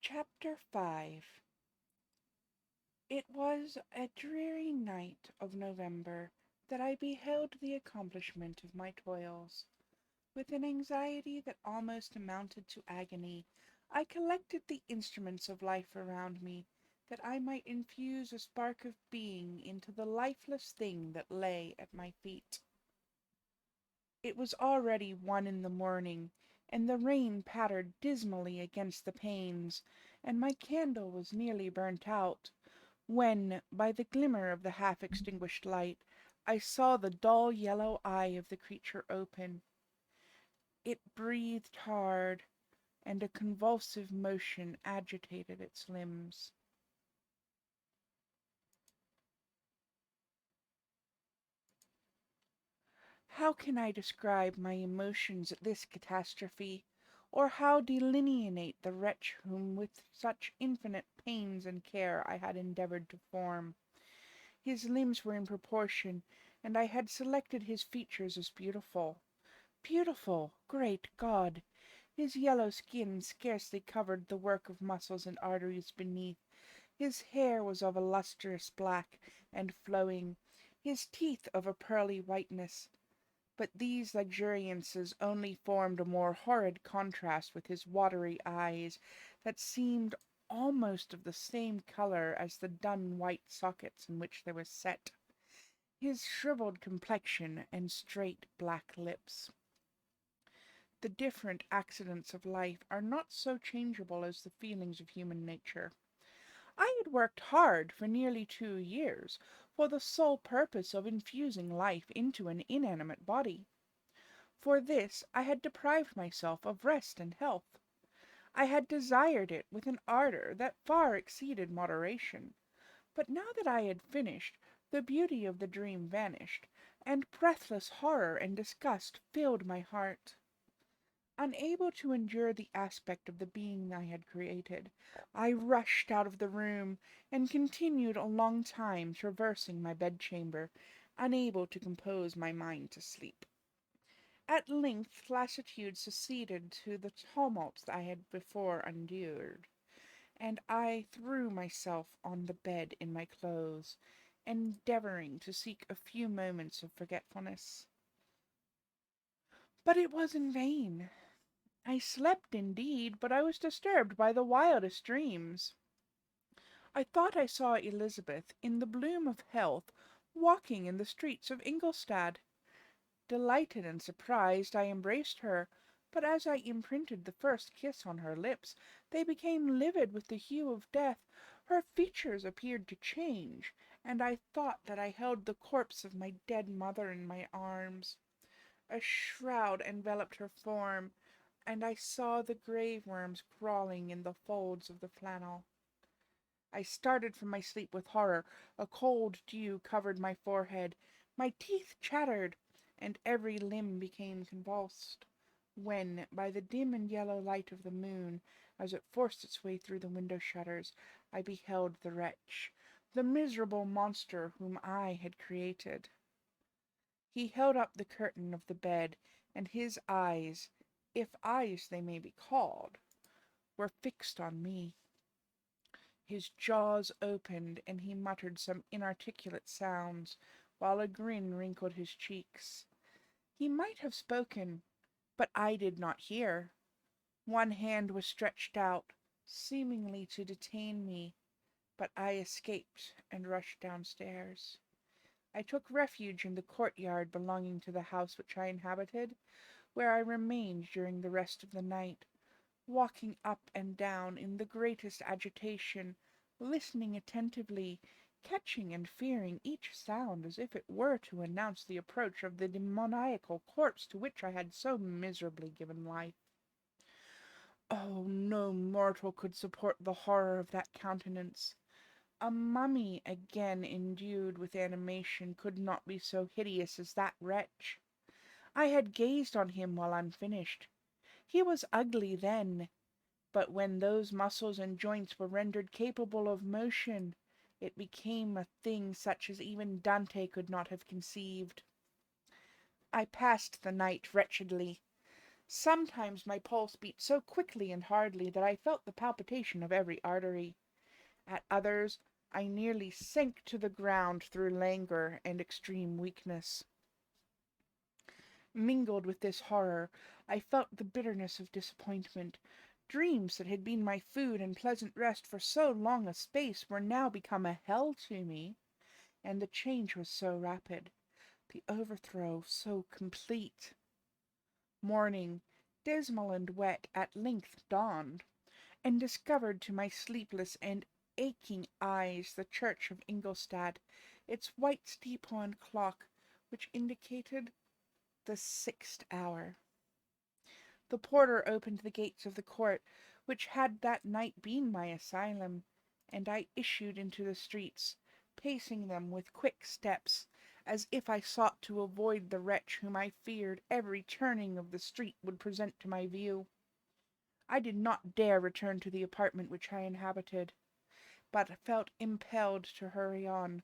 Chapter 5. It was a dreary night of November that I beheld the accomplishment of my toils. With an anxiety that almost amounted to agony, I collected the instruments of life around me, that I might infuse a spark of being into the lifeless thing that lay at my feet. It was already 1 in the morning, and the rain pattered dismally against the panes, and my candle was nearly burnt out, when, by the glimmer of the half-extinguished light, I saw the dull yellow eye of the creature open. It breathed hard, and a convulsive motion agitated its limbs. How can I describe my emotions at this catastrophe, or how delineate the wretch whom with such infinite pains and care I had endeavoured to form? His limbs were in proportion, and I had selected his features as beautiful. Beautiful! Great God! His yellow skin scarcely covered the work of muscles and arteries beneath. His hair was of a lustrous black and flowing, his teeth of a pearly whiteness. But these luxuriances only formed a more horrid contrast with his watery eyes, that seemed almost of the same colour as the dun white sockets in which they were set, his shrivelled complexion and straight black lips. The different accidents of life are not so changeable as the feelings of human nature. I had worked hard for nearly 2 years, for the sole purpose of infusing life into an inanimate body. For this I had deprived myself of rest and health. I had desired it with an ardour that far exceeded moderation. But now that I had finished, the beauty of the dream vanished, and breathless horror and disgust filled my heart. Unable to endure the aspect of the being I had created, I rushed out of the room, and continued a long time traversing my bedchamber, unable to compose my mind to sleep. At length lassitude succeeded to the tumult I had before endured, and I threw myself on the bed in my clothes, endeavouring to seek a few moments of forgetfulness. But it was in vain. I slept indeed, but I was disturbed by the wildest dreams. I thought I saw Elizabeth, in the bloom of health, walking in the streets of Ingolstadt. Delighted and surprised, I embraced her, but as I imprinted the first kiss on her lips, they became livid with the hue of death, her features appeared to change, and I thought that I held the corpse of my dead mother in my arms. A shroud enveloped her form, and I saw the grave worms crawling in the folds of the flannel. I started from my sleep with horror. A cold dew covered my forehead. My teeth chattered, and every limb became convulsed, when, by the dim and yellow light of the moon, as it forced its way through the window shutters, I beheld the wretch, the miserable monster whom I had created. He held up the curtain of the bed, and his eyes, if eyes they may be called, were fixed on me. His jaws opened, and he muttered some inarticulate sounds, while a grin wrinkled his cheeks. He might have spoken, but I did not hear. One hand was stretched out, seemingly to detain me, but I escaped and rushed downstairs. I took refuge in the courtyard belonging to the house which I inhabited, where I remained during the rest of the night, walking up and down in the greatest agitation, listening attentively, catching and fearing each sound as if it were to announce the approach of the demoniacal corpse to which I had so miserably given life. Oh, no mortal could support the horror of that countenance. A mummy again endued with animation could not be so hideous as that wretch. I had gazed on him while unfinished. He was ugly then, but when those muscles and joints were rendered capable of motion, it became a thing such as even Dante could not have conceived. I passed the night wretchedly. Sometimes my pulse beat so quickly and hardly that I felt the palpitation of every artery. At others I nearly sank to the ground through languor and extreme weakness. Mingled with this horror, I felt the bitterness of disappointment. Dreams that had been my food and pleasant rest for so long a space were now become a hell to me, and the change was so rapid, the overthrow so complete. Morning, dismal and wet, at length dawned, and discovered to my sleepless and aching eyes the church of Ingolstadt, its white steeple and clock, which indicated the 6th hour. The porter opened the gates of the court, which had that night been my asylum, and I issued into the streets, pacing them with quick steps, as if I sought to avoid the wretch whom I feared every turning of the street would present to my view. I did not dare return to the apartment which I inhabited, but felt impelled to hurry on,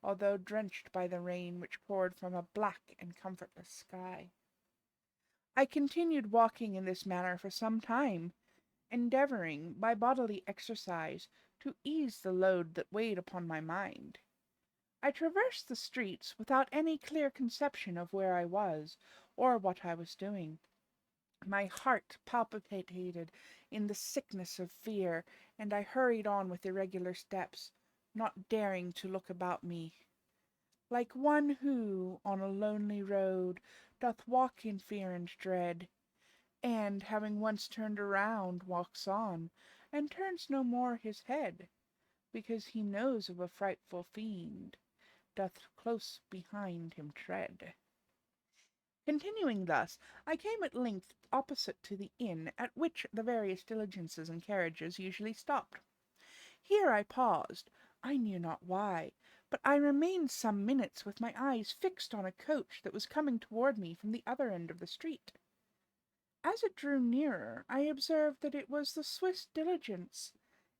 although drenched by the rain which poured from a black and comfortless sky. I continued walking in this manner for some time, endeavoring, by bodily exercise, to ease the load that weighed upon my mind. I traversed the streets without any clear conception of where I was, or what I was doing. My heart palpitated in the sickness of fear, and I hurried on with irregular steps, not daring to look about me. Like one who, on a lonely road, doth walk in fear and dread, and, having once turned around, walks on, and turns no more his head, because he knows of a frightful fiend, doth close behind him tread. Continuing thus, I came at length opposite to the inn at which the various diligences and carriages usually stopped. Here I paused, I knew not why, but I remained some minutes with my eyes fixed on a coach that was coming toward me from the other end of the street. As it drew nearer, I observed that it was the Swiss diligence.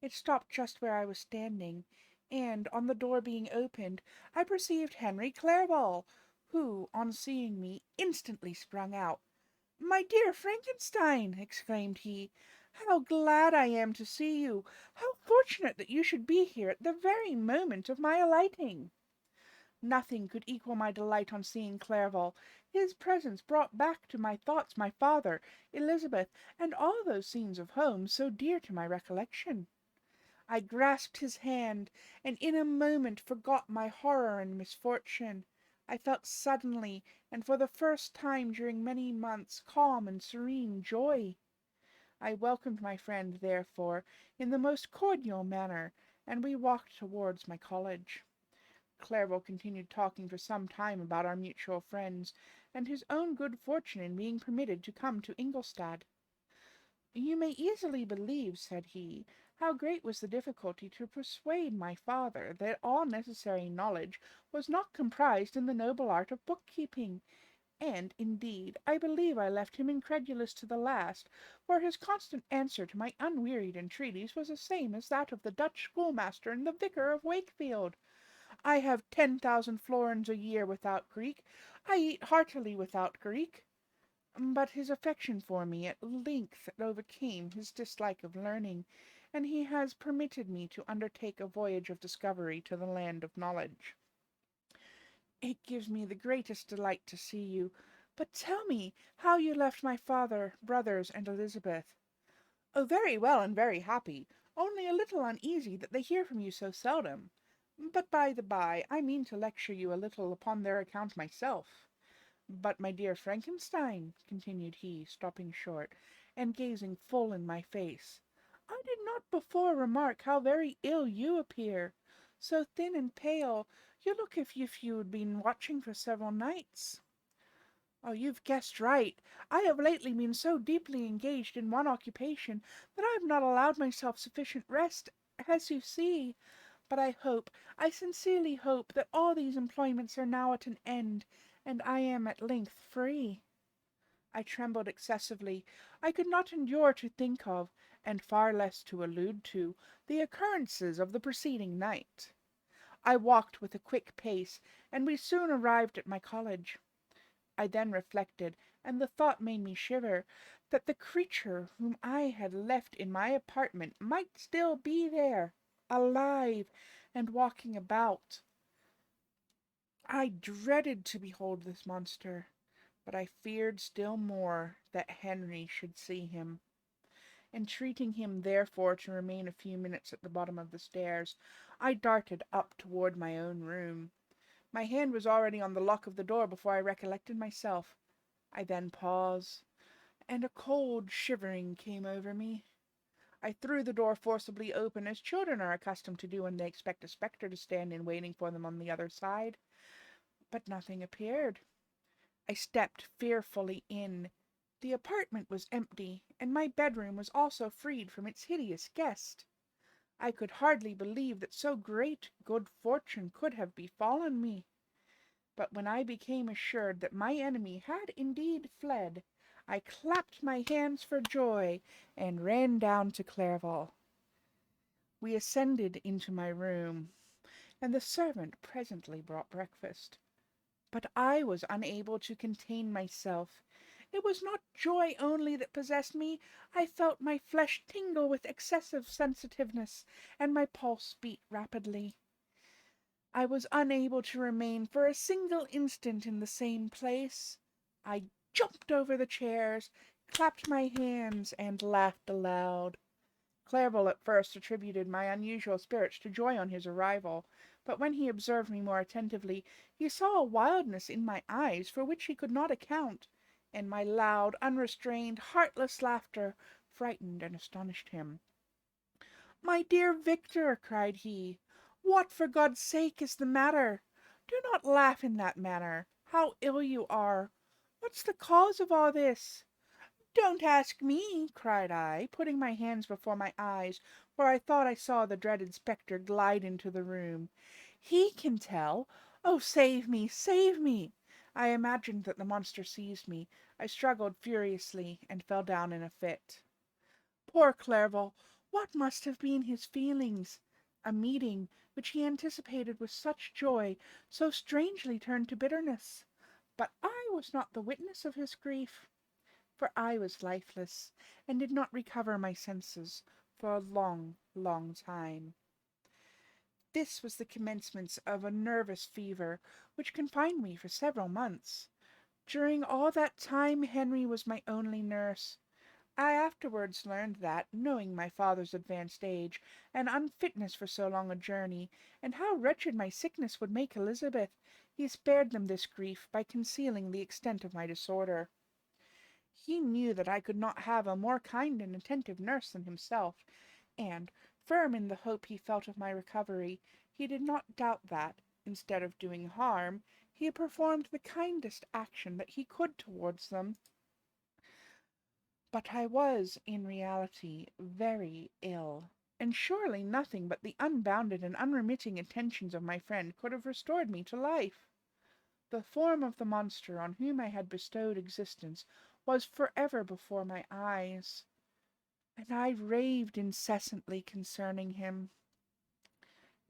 It stopped just where I was standing, and, on the door being opened, I perceived Henry Clerval, who, on seeing me, instantly sprung out. "My dear Frankenstein!" exclaimed he, "how glad I am to see you! How fortunate that you should be here at the very moment of my alighting!" Nothing could equal my delight on seeing Clerval. His presence brought back to my thoughts my father, Elizabeth, and all those scenes of home so dear to my recollection. I grasped his hand, and in a moment forgot my horror and misfortune. I felt suddenly, and for the first time during many months, calm and serene joy. I welcomed my friend, therefore, in the most cordial manner, and we walked towards my college. Clerval continued talking for some time about our mutual friends, and his own good fortune in being permitted to come to Ingolstadt. "You may easily believe," said he, "how great was the difficulty to persuade my father that all necessary knowledge was not comprised in the noble art of book-keeping, and, indeed, I believe I left him incredulous to the last, for his constant answer to my unwearied entreaties was the same as that of the Dutch schoolmaster and the vicar of Wakefield. 'I have 10,000 florins a year without Greek. I eat heartily without Greek.' But his affection for me at length overcame his dislike of learning, and he has permitted me to undertake a voyage of discovery to the land of knowledge. It gives me the greatest delight to see you. But tell me how you left my father, brothers, and Elizabeth." "Oh, very well and very happy, only a little uneasy that they hear from you so seldom. But by the by, I mean to lecture you a little upon their account myself. But, my dear Frankenstein," continued he, stopping short, and gazing full in my face, "I did not before remark how very ill you appear. So thin and pale, you look as if you had been watching for several nights." "Oh, you've guessed right. I have lately been so deeply engaged in one occupation that I have not allowed myself sufficient rest, as you see. But I sincerely hope, that all these employments are now at an end, and I am at length free." I trembled excessively. I could not endure to think of, and far less to allude to, the occurrences of the preceding night. I walked with a quick pace, and we soon arrived at my college. I then reflected, and the thought made me shiver, that the creature whom I had left in my apartment might still be there, alive, and walking about. I dreaded to behold this monster, but I feared still more that Henry should see him. Entreating him therefore to remain a few minutes at the bottom of the stairs, I darted up toward my own room. My hand was already on the lock of the door before I recollected myself. I then paused, and a cold shivering came over me. I threw the door forcibly open, as children are accustomed to do when they expect a spectre to stand in waiting for them on the other side. But nothing appeared. I stepped fearfully in. The apartment was empty, and my bedroom was also freed from its hideous guest. I could hardly believe that so great good fortune could have befallen me. But when I became assured that my enemy had indeed fled, I clapped my hands for joy, and ran down to Clerval. We ascended into my room, and the servant presently brought breakfast. But I was unable to contain myself. It was not joy only that possessed me. I felt my flesh tingle with excessive sensitiveness, and my pulse beat rapidly. I was unable to remain for a single instant in the same place. I jumped over the chairs, clapped my hands, and laughed aloud. Clerval at first attributed my unusual spirits to joy on his arrival, but when he observed me more attentively, he saw a wildness in my eyes for which he could not account, and my loud, unrestrained, heartless laughter frightened and astonished him. "My dear Victor," cried he, "what, for God's sake, is the matter? Do not laugh in that manner. How ill you are! What's the cause of all this?" "Don't ask me," cried I, putting my hands before my eyes, for I thought I saw the dreaded spectre glide into the room. "He can tell. Oh, save me, save me!" I imagined that the monster seized me. I struggled furiously, and fell down in a fit. Poor Clerval! What must have been his feelings? A meeting, which he anticipated with such joy, so strangely turned to bitterness. But I was not the witness of his grief, for I was lifeless, and did not recover my senses for a long, long time. This was the commencement of a nervous fever, which confined me for several months. During all that time Henry was my only nurse. I afterwards learned that, knowing my father's advanced age, and unfitness for so long a journey, and how wretched my sickness would make Elizabeth, he spared them this grief by concealing the extent of my disorder. He knew that I could not have a more kind and attentive nurse than himself, and, firm in the hope he felt of my recovery, he did not doubt that, instead of doing harm, he performed the kindest action that he could towards them. But I was, in reality, very ill, and surely nothing but the unbounded and unremitting attentions of my friend could have restored me to life. The form of the monster on whom I had bestowed existence was forever before my eyes, and I raved incessantly concerning him.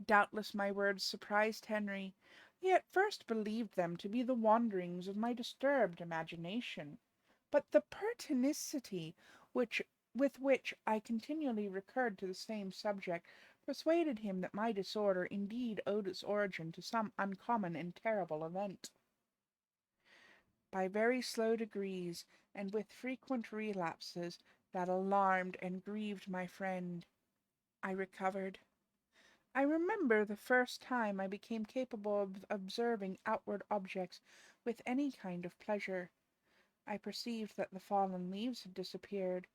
Doubtless my words surprised Henry. He at first believed them to be the wanderings of my disturbed imagination, but the pertinacity with which I continually recurred to the same subject persuaded him that my disorder indeed owed its origin to some uncommon and terrible event. By very slow degrees, and with frequent relapses that alarmed and grieved my friend, I recovered. I remember the first time I became capable of observing outward objects with any kind of pleasure. I perceived that the fallen leaves had disappeared,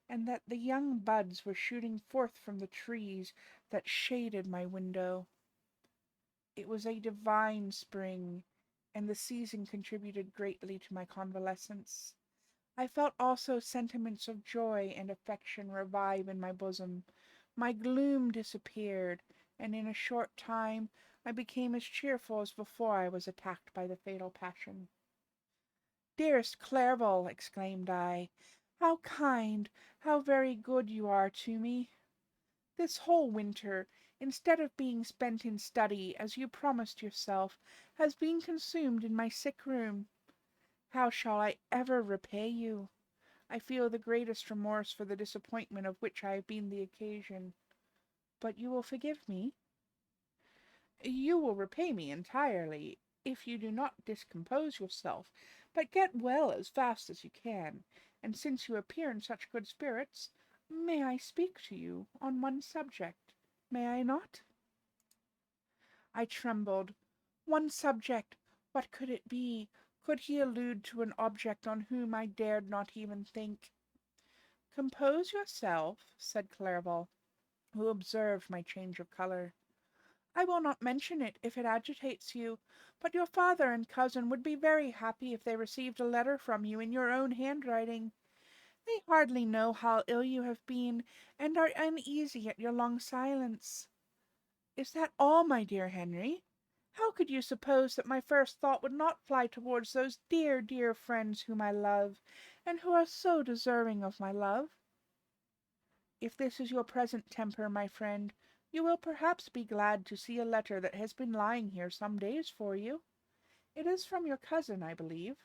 and that the young buds were shooting forth from the trees that shaded my window. It was a divine spring, and the season contributed greatly to my convalescence. I felt also sentiments of joy and affection revive in my bosom. My gloom disappeared, and in a short time I became as cheerful as before I was attacked by the fatal passion. "Dearest Clerval," exclaimed I, "how kind, how very good you are to me! This whole winter, instead of being spent in study, as you promised yourself, has been consumed in my sick room. How shall I ever repay you? I feel the greatest remorse for the disappointment of which I have been the occasion. But you will forgive me? You will repay me entirely, if you do not discompose yourself, but get well as fast as you can. And since you appear in such good spirits, may I speak to you on one subject? May I not? I trembled. One subject! What could it be? Could he allude to an object on whom I dared not even think? Compose yourself, said Clerval, who observed my change of colour. I will not mention it if it agitates you, but your father and cousin would be very happy if they received a letter from you in your own handwriting. They hardly know how ill you have been, and are uneasy at your long silence. Is that all, my dear Henry? How could you suppose that my first thought would not fly towards those dear, dear friends whom I love, and who are so deserving of my love? If this is your present temper, my friend, you will perhaps be glad to see a letter that has been lying here some days for you. It is from your cousin, I believe.